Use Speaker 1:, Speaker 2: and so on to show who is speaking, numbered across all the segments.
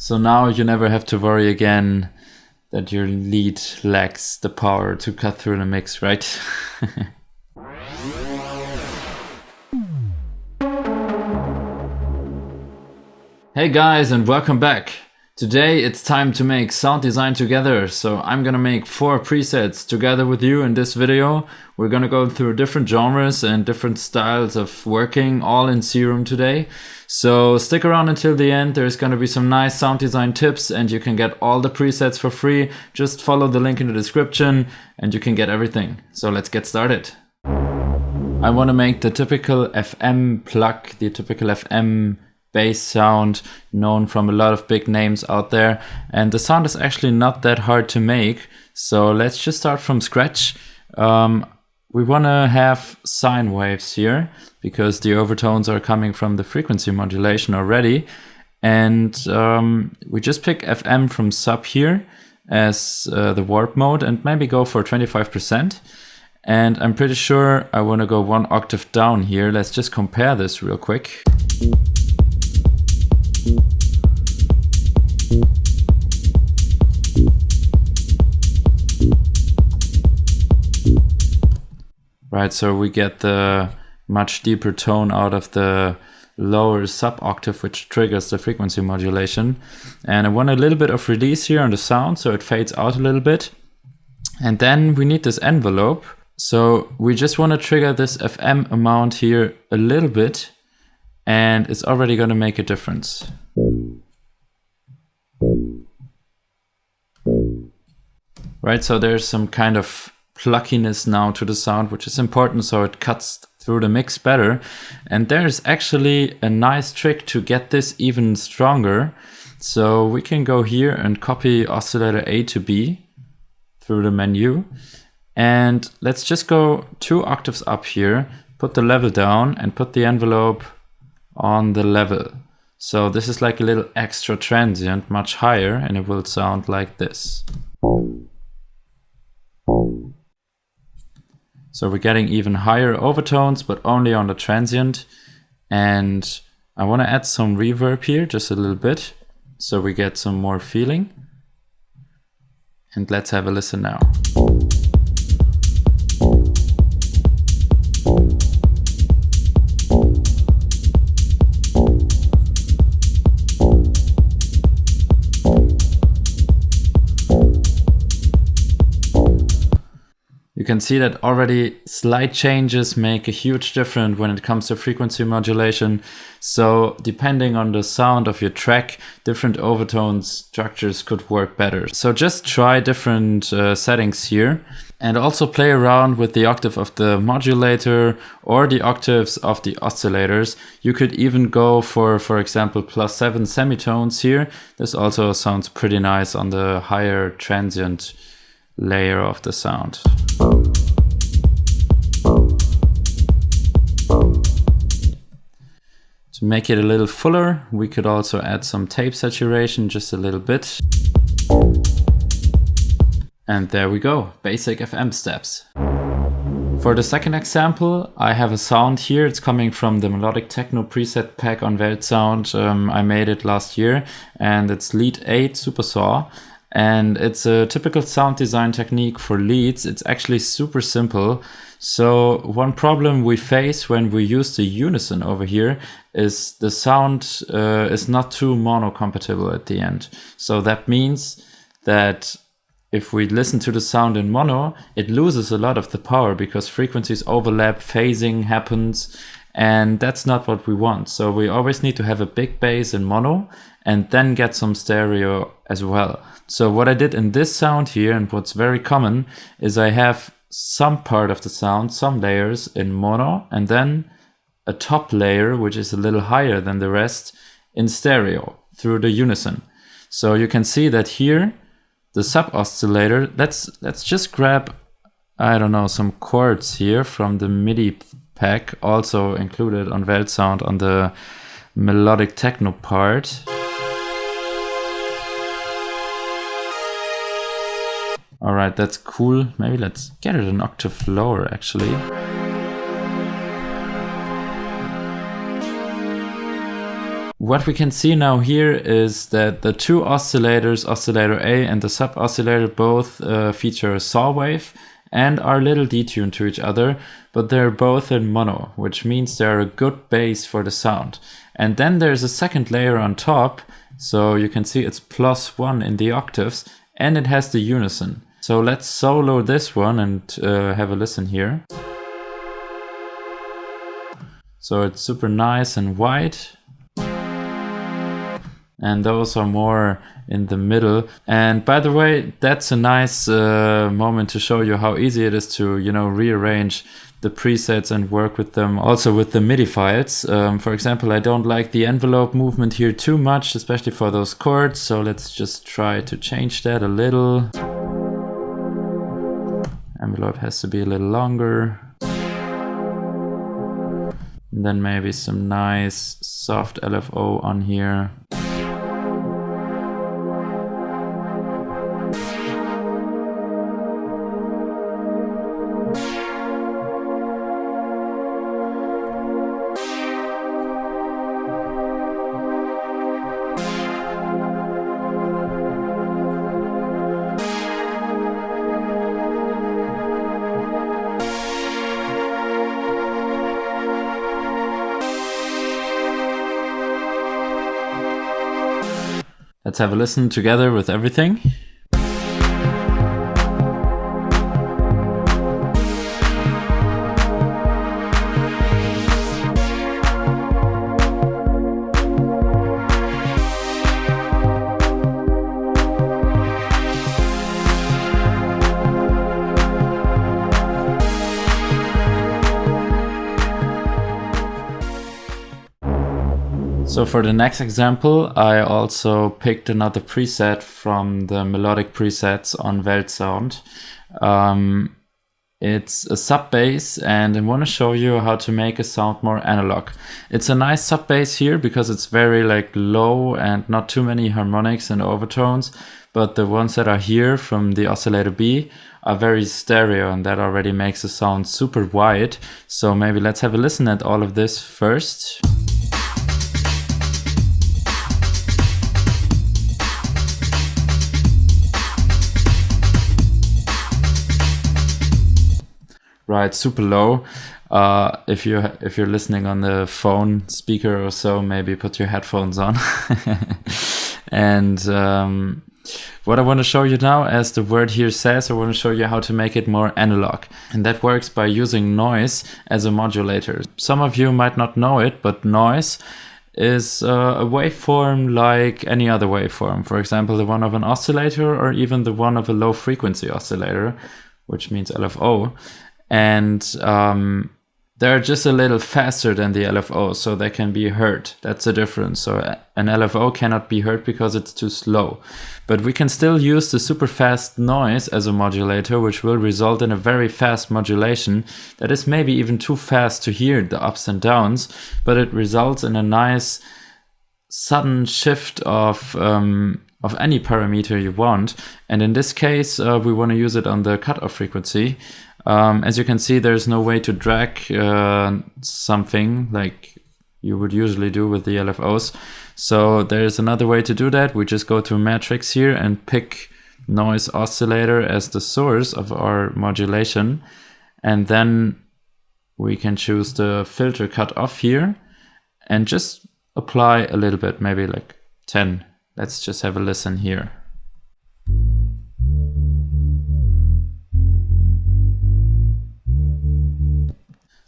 Speaker 1: So now you never have to worry again that your lead lacks the power to cut through the mix, right? Hey guys, and welcome back. Today it's time to make sound design together, so I'm gonna make 4 presets together with you in this video. We're gonna go through different genres and different styles of working, all in Serum today. So stick around until the end, there's gonna be some nice sound design tips and you can get all the presets for free. Just follow the link in the description and you can get everything. So let's get started. I wanna make the typical FM plug, the typical FM bass sound known from a lot of big names out there, and the sound is actually not that hard to make, so let's just start from scratch. We want to have sine waves here because the overtones are coming from the frequency modulation already, and we just pick FM from sub here as the warp mode and maybe go for 25%. And I'm pretty sure I want to go 1 octave down here. Let's just compare this real quick. Right, so we get the much deeper tone out of the lower sub-octave, which triggers the frequency modulation. And I want a little bit of release here on the sound, so it fades out a little bit. And then we need this envelope. So we just want to trigger this FM amount here a little bit, and it's already going to make a difference. Right, so there's some kind of pluckiness now to the sound, which is important, so it cuts through the mix better. And there's actually a nice trick to get this even stronger. So we can go here and copy oscillator A to B through the menu. And let's just go 2 octaves up here, put the level down and put the envelope on the level. So this is like a little extra transient, much higher, and it will sound like this. So we're getting even higher overtones, but only on the transient. And I want to add some reverb here, just a little bit, so we get some more feeling. And let's have a listen now. You can see that already slight changes make a huge difference when it comes to frequency modulation. So depending on the sound of your track, different overtone structures could work better. So just try different settings here and also play around with the octave of the modulator or the octaves of the oscillators. You could even go for example, +7 semitones here. This also sounds pretty nice on the higher transient layer of the sound. To make it a little fuller, we could also add some tape saturation, just a little bit. And there we go, basic FM steps. For the second example, I have a sound here. It's coming from the melodic techno preset pack on weltsound. I made it last year, and it's lead 8 super saw. And it's a typical sound design technique for leads. It's actually super simple. So one problem we face when we use the unison over here is the sound is not too mono compatible at the end. So that means that if we listen to the sound in mono, it loses a lot of the power because frequencies overlap, phasing happens, and that's not what we want. So we always need to have a big bass in mono and then get some stereo as well. So what I did in this sound here, and what's very common, is I have some part of the sound, some layers in mono, and then a top layer, which is a little higher than the rest, in stereo through the unison. So you can see that here, the sub oscillator, let's just grab, I don't know, some chords here from the MIDI pack, also included on weltsound on the melodic techno part. All right, that's cool. Maybe let's get it an octave lower, actually. What we can see now here is that the two oscillators, oscillator A and the sub oscillator, both feature a saw wave and are a little detuned to each other, but they're both in mono, which means they're a good base for the sound. And then there's a second layer on top, so you can see it's +1 in the octaves, and it has the unison. So let's solo this one and have a listen here. So it's super nice and wide. And those are more in the middle. And by the way, that's a nice moment to show you how easy it is to, rearrange the presets and work with them also with the MIDI files. For example, I don't like the envelope movement here too much, especially for those chords. So let's just try to change that a little. Envelope has to be a little longer. And then maybe some nice soft LFO on here. Let's have a listen together with everything. So for the next example, I also picked another preset from the melodic presets on weltsound. It's a sub bass, and I want to show you how to make a sound more analog. It's a nice sub bass here because it's very low and not too many harmonics and overtones, but the ones that are here from the oscillator B are very stereo, and that already makes the sound super wide. So maybe let's have a listen at all of this first. Right, super low. If you're listening on the phone speaker or so, maybe put your headphones on. And what I want to show you now, as the word here says, I want to show you how to make it more analog. And that works by using noise as a modulator. Some of you might not know it, but noise is a waveform like any other waveform. For example, the one of an oscillator, or even the one of a low frequency oscillator, which means LFO. And they're just a little faster than the LFO, so they can be heard. That's the difference. So an LFO cannot be heard because it's too slow. But we can still use the super fast noise as a modulator, which will result in a very fast modulation that is maybe even too fast to hear the ups and downs, but it results in a nice sudden shift of any parameter you want. And in this case, we want to use it on the cutoff frequency. As you can see, there's no way to drag something like you would usually do with the LFOs. So there's another way to do that. We just go to matrix here and pick noise oscillator as the source of our modulation. And then we can choose the filter cutoff here and just apply a little bit, maybe 10. Let's just have a listen here.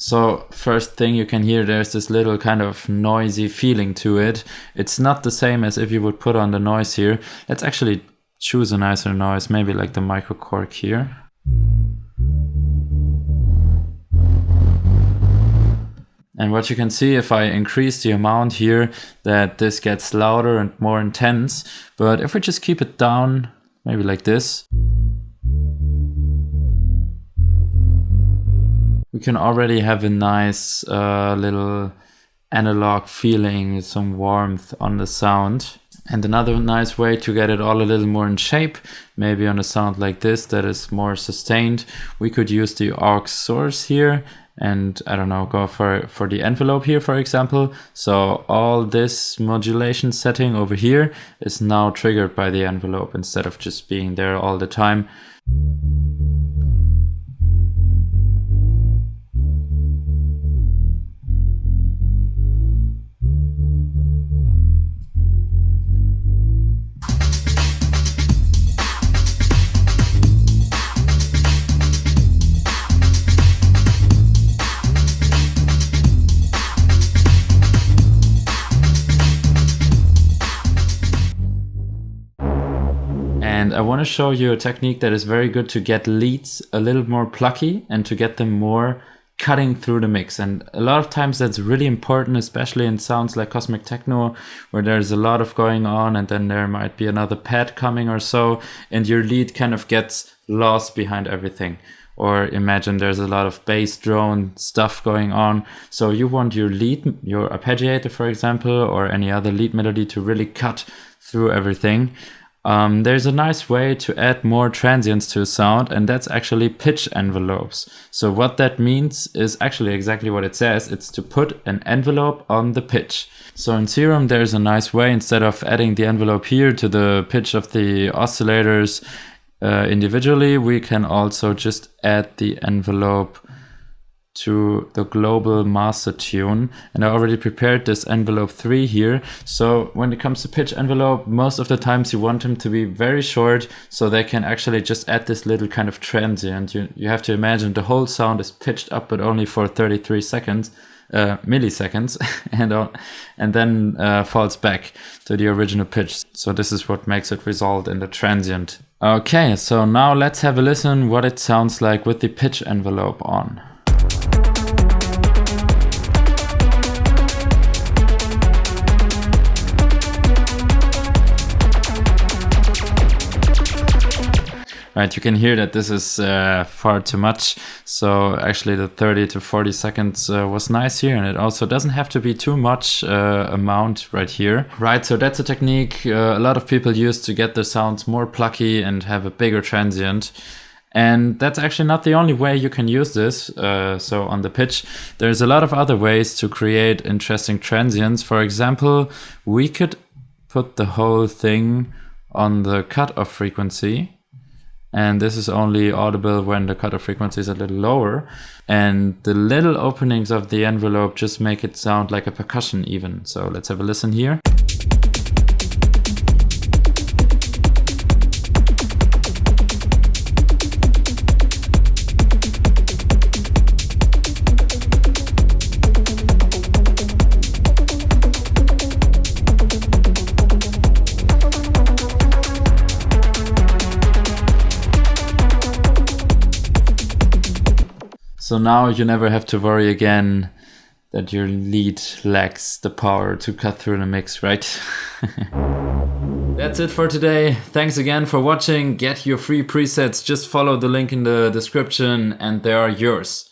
Speaker 1: So first thing you can hear, there's this little kind of noisy feeling to it. It's not the same as if you would put on the noise here. Let's actually choose a nicer noise, maybe like the micro cork here. And what you can see, if I increase the amount here, that this gets louder and more intense. But if we just keep it down, maybe like this, we can already have a nice little analog feeling, some warmth on the sound. And another nice way to get it all a little more in shape, maybe on a sound like this that is more sustained, we could use the aux source here and I don't know, go for the envelope here, for example. So all this modulation setting over here is now triggered by the envelope instead of just being there all the time. And I want to show you a technique that is very good to get leads a little more plucky and to get them more cutting through the mix. And a lot of times that's really important, especially in sounds like cosmic techno, where there's a lot of going on and then there might be another pad coming or so, and your lead kind of gets lost behind everything. Or imagine there's a lot of bass drone stuff going on. So you want your lead, your arpeggiator, for example, or any other lead melody to really cut through everything. There's a nice way to add more transients to a sound, and that's actually pitch envelopes. So what that means is actually exactly what it says. It's to put an envelope on the pitch. So in Serum, there's a nice way, instead of adding the envelope here to the pitch of the oscillators individually, we can also just add the envelope to the global master tune. And I already prepared this envelope 3 here. So when it comes to pitch envelope, most of the times you want them to be very short, so they can actually just add this little kind of transient. You have to imagine the whole sound is pitched up, but only for 33 seconds, milliseconds, and then falls back to the original pitch. So this is what makes it result in the transient. Okay, so now let's have a listen what it sounds like with the pitch envelope on. Right, you can hear that this is far too much. So actually the 30 to 40 seconds was nice here, and it also doesn't have to be too much amount right here. Right, so that's a technique a lot of people use to get the sounds more plucky and have a bigger transient. And that's actually not the only way you can use this. So on the pitch, there's a lot of other ways to create interesting transients. For example, we could put the whole thing on the cutoff frequency. And this is only audible when the cutoff frequency is a little lower. And the little openings of the envelope just make it sound like a percussion even. So let's have a listen here. So now you never have to worry again that your lead lacks the power to cut through the mix, right? That's it for today. Thanks again for watching. Get your free presets. Just follow the link in the description and they are yours.